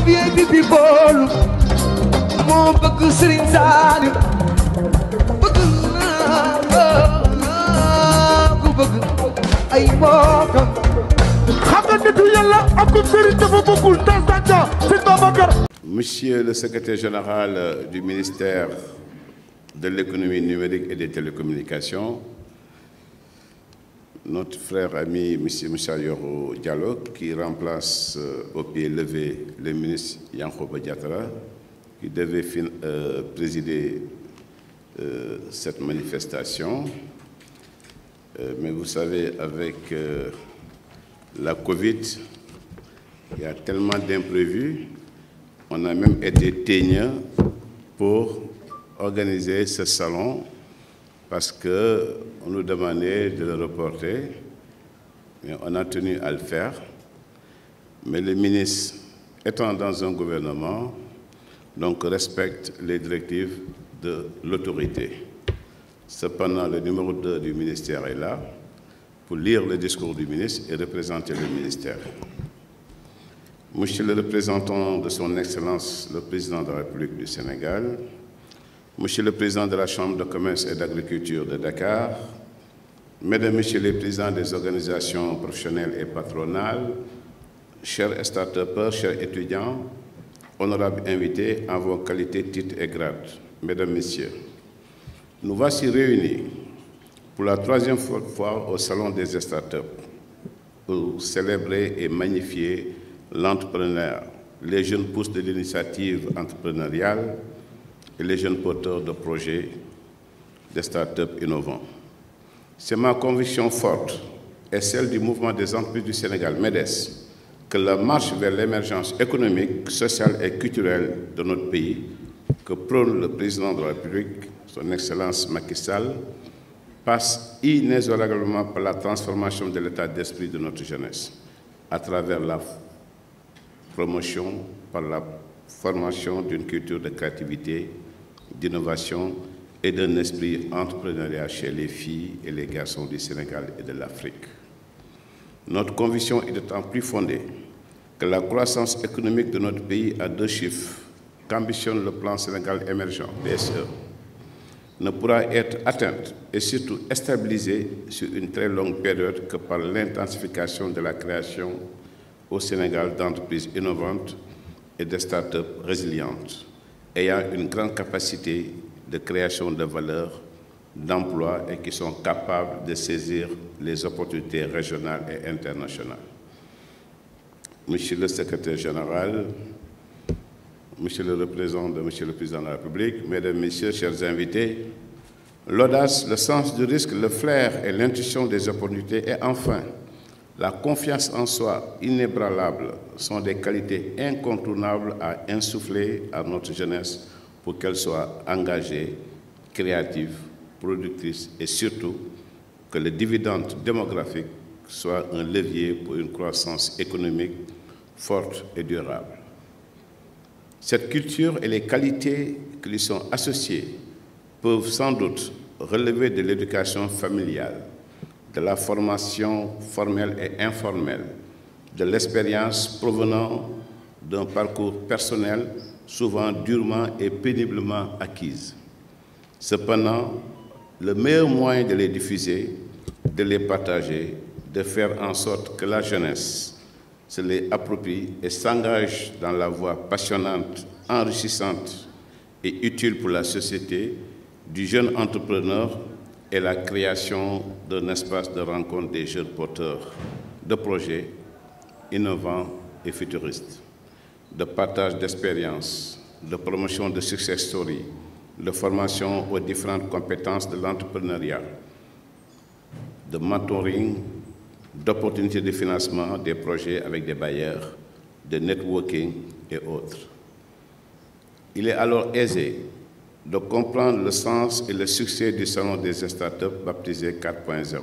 bien di boolu moo bëgg Serigne Saliou bëgg naa ku bëgg ay mbokkam xam nga nitu yàlla ak Serigne dafa bëggul tasata Serigne Babacar. Monsieur le secrétaire général du ministère de l'économie numérique et des télécommunications, notre frère ami M. Moussa Yoro Diallo, qui remplace au pied levé le ministre Yankhoba Diattara, qui devait présider cette manifestation. Mais vous savez, avec la Covid, il y a tellement d'imprévus. On a même été teigneux pour organiser ce salon parce qu'on nous demandait de le reporter, mais on a tenu à le faire. Mais le ministre, étant dans un gouvernement, donc respecte les directives de l'autorité. Cependant, le numéro 2 du ministère est là pour lire le discours du ministre et représenter le ministère. Monsieur le représentant de son Excellence, le Président de la République du Sénégal, Monsieur le Président de la Chambre de commerce et d'agriculture de Dakar, Mesdames, Messieurs les Présidents des organisations professionnelles et patronales, chers start-upers, chers étudiants, honorables invités en vos qualités, titres et grades, Mesdames, Messieurs, nous voici réunis pour la 3e fois au Salon des start-up pour célébrer et magnifier l'entrepreneuriat, les jeunes pousses de l'initiative entrepreneuriale et les jeunes porteurs de projets de start-up innovants. C'est ma conviction forte et celle du mouvement des entreprises du Sénégal, MEDES, que la marche vers l'émergence économique, sociale et culturelle de notre pays, que prône le Président de la République, son Excellence Macky Sall, passe inexorablement par la transformation de l'état d'esprit de notre jeunesse, à travers la promotion, par la formation d'une culture de créativité, d'innovation et d'un esprit entrepreneurial chez les filles et les garçons du Sénégal et de l'Afrique. Notre conviction est d'autant plus fondée que la croissance économique de notre pays à 2 chiffres qu'ambitionne le plan Sénégal émergent, PSE, ne pourra être atteinte et surtout stabilisée sur une très longue période que par l'intensification de la création au Sénégal d'entreprises innovantes et de start-up résilientes, ayant une grande capacité de création de valeur, d'emploi et qui sont capables de saisir les opportunités régionales et internationales. Monsieur le secrétaire général, Monsieur le représentant de Monsieur le Président de la République, Mesdames, Messieurs, chers invités, l'audace, le sens du risque, le flair et l'intuition des opportunités et enfin la confiance en soi inébranlable sont des qualités incontournables à insuffler à notre jeunesse pour qu'elle soit engagée, créative, productrice et surtout que le dividende démographique soit un levier pour une croissance économique forte et durable. Cette culture et les qualités qui lui sont associées peuvent sans doute relever de l'éducation familiale, de la formation formelle et informelle, de l'expérience provenant d'un parcours personnel souvent durement et péniblement acquise. Cependant, le meilleur moyen de les diffuser, de les partager, de faire en sorte que la jeunesse se les approprie et s'engage dans la voie passionnante, enrichissante et utile pour la société du jeune entrepreneur et la création d'un espace de rencontre des jeunes porteurs de projets innovants et futuristes, de partage d'expériences, de promotion de success stories, de formation aux différentes compétences de l'entrepreneuriat, de mentoring, d'opportunités de financement des projets avec des bailleurs, de networking et autres. Il est alors aisé de comprendre le sens et le succès du Salon des startups baptisé 4.0.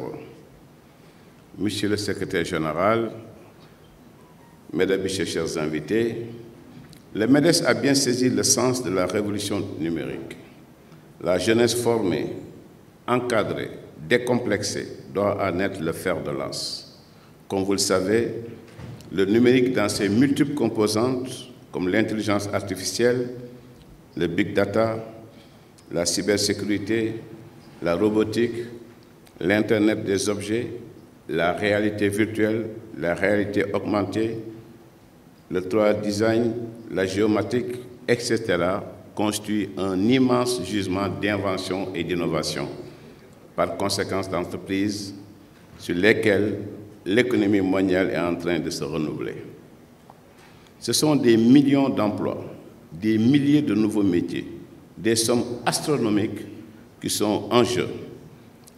Monsieur le secrétaire général, Mesdames et Messieurs, chers invités, le MEDES a bien saisi le sens de la révolution numérique. La jeunesse formée, encadrée, décomplexée doit en être le fer de lance. Comme vous le savez, le numérique dans ses multiples composantes comme l'intelligence artificielle, le big data, la cybersécurité, la robotique, l'Internet des objets, la réalité virtuelle, la réalité augmentée, le 3D design, la géomatique, etc., constituent un immense gisement d'invention et d'innovation, par conséquence d'entreprises sur lesquelles l'économie mondiale est en train de se renouveler. Ce sont des millions d'emplois, des milliers de nouveaux métiers, des sommes astronomiques qui sont en jeu.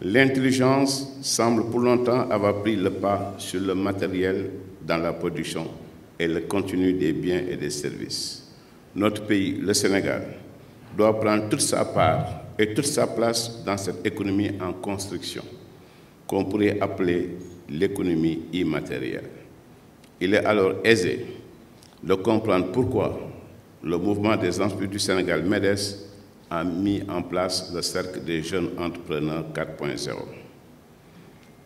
L'intelligence semble pour longtemps avoir pris le pas sur le matériel dans la production et le contenu des biens et des services. Notre pays, le Sénégal, doit prendre toute sa part et toute sa place dans cette économie en construction, qu'on pourrait appeler l'économie immatérielle. Il est alors aisé de comprendre pourquoi le mouvement des entreprises du Sénégal, MEDES, a mis en place le Cercle des jeunes entrepreneurs 4.0.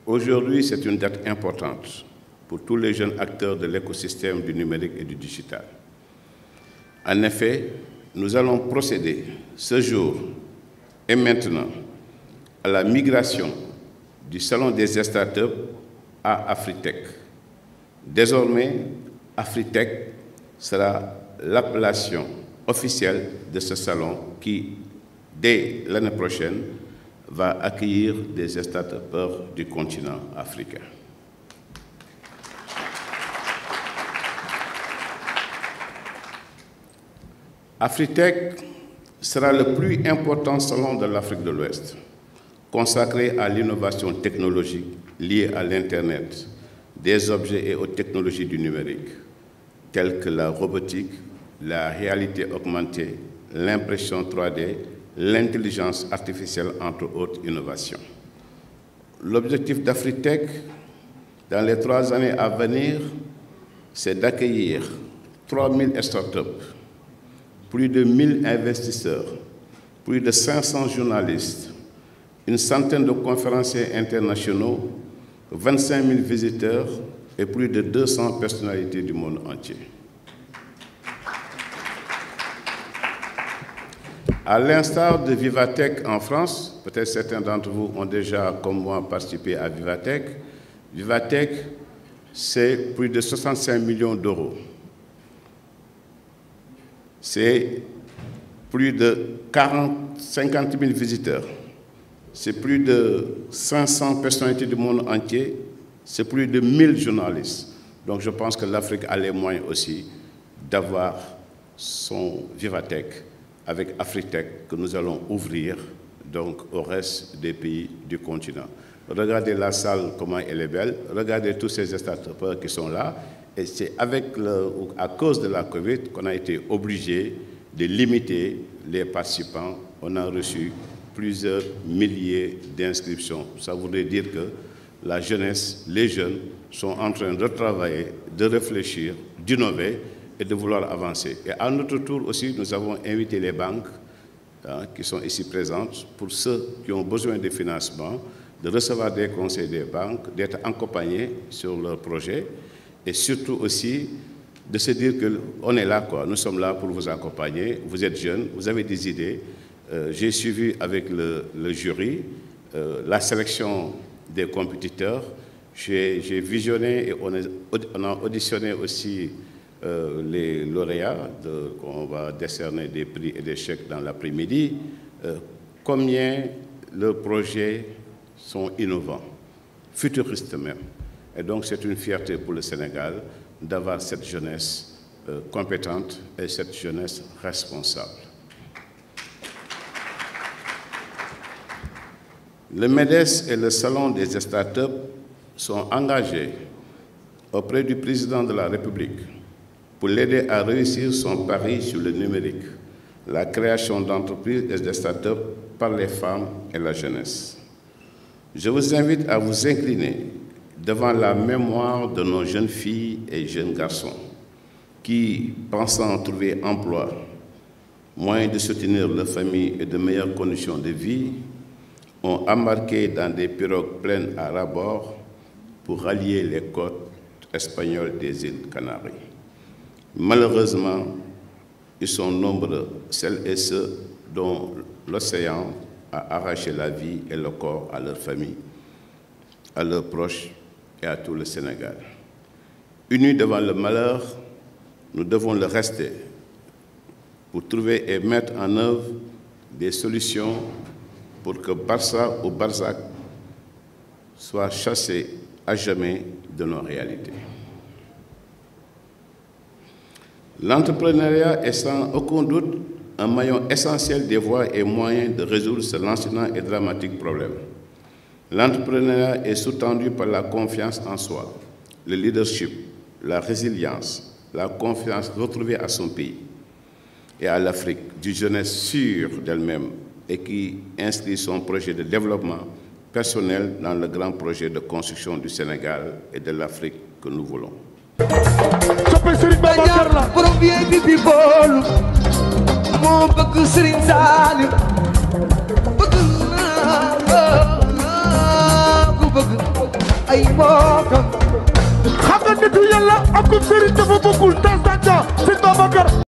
Aujourd'hui, c'est une date importante pour tous les jeunes acteurs de l'écosystème du numérique et du digital. En effet, nous allons procéder ce jour et maintenant à la migration du Salon des startups à Afritech. Désormais, Afritech sera l'appellation officielle de ce salon qui, dès l'année prochaine, va accueillir des start-upers du continent africain. Afritech sera le plus important salon de l'Afrique de l'Ouest, consacré à l'innovation technologique liée à l'Internet, des objets et aux technologies du numérique, telles que la robotique, la réalité augmentée, l'impression 3D, l'intelligence artificielle, entre autres innovations. L'objectif d'Afritech, dans les 3 années à venir, c'est d'accueillir 3000 startups, plus de 1000 investisseurs, plus de 500 journalistes, une centaine de conférenciers internationaux, 25 000 visiteurs et plus de 200 personnalités du monde entier. À l'instar de Vivatech en France, peut-être certains d'entre vous ont déjà, comme moi, participé à Vivatech. Vivatech, c'est plus de 65 millions d'euros. C'est plus de 50 000 visiteurs. C'est plus de 500 personnalités du monde entier. C'est plus de 1000 journalistes. Donc je pense que l'Afrique a les moyens aussi d'avoir son Vivatech avec Afritech que nous allons ouvrir donc au reste des pays du continent. Regardez la salle, comment elle est belle. Regardez tous ces start-upers qui sont là. Et c'est à cause de la Covid qu'on a été obligé de limiter les participants. On a reçu plusieurs milliers d'inscriptions. Ça voudrait dire que la jeunesse, les jeunes, sont en train de travailler, de réfléchir, d'innover et de vouloir avancer. Et à notre tour aussi, nous avons invité les banques qui sont ici présentes pour ceux qui ont besoin de financement, de recevoir des conseils des banques, d'être accompagnés sur leurs projets et surtout aussi de se dire qu'on est là, quoi. Nous sommes là pour vous accompagner. Vous êtes jeunes, vous avez des idées. J'ai suivi avec le jury la sélection des compétiteurs. J'ai visionné et on a auditionné aussi les lauréats. On va décerner des prix et des chèques dans l'après-midi. Combien leurs projets sont innovants, futuristes même. Et donc c'est une fierté pour le Sénégal d'avoir cette jeunesse compétente et cette jeunesse responsable. Le MEDES et le Salon des startups sont engagés auprès du président de la République pour l'aider à réussir son pari sur le numérique, la création d'entreprises et de startups par les femmes et la jeunesse. Je vous invite à vous incliner devant la mémoire de nos jeunes filles et jeunes garçons qui, pensant trouver emploi, moyen de soutenir leur famille et de meilleures conditions de vie, ont embarqué dans des pirogues pleines à ras-bord pour rallier les côtes espagnoles des îles Canaries. Malheureusement, ils sont nombreux, celles et ceux dont l'océan a arraché la vie et le corps à leur famille, à leurs proches et à tout le Sénégal. Unis devant le malheur, nous devons le rester pour trouver et mettre en œuvre des solutions pour que Barça ou Barzac soient chassés à jamais de nos réalités. L'entrepreneuriat est sans aucun doute un maillon essentiel des voies et moyens de résoudre ce lancinant et dramatique problème. L'entrepreneuriat est sous-tendu par la confiance en soi, le leadership, la résilience, la confiance retrouvée à son pays et à l'Afrique, d'une jeunesse sûre d'elle-même et qui inscrit son projet de développement personnel dans le grand projet de construction du Sénégal et de l'Afrique que nous voulons. Xam nga nitu Yàlla ak ko sëriñ dafa bokkul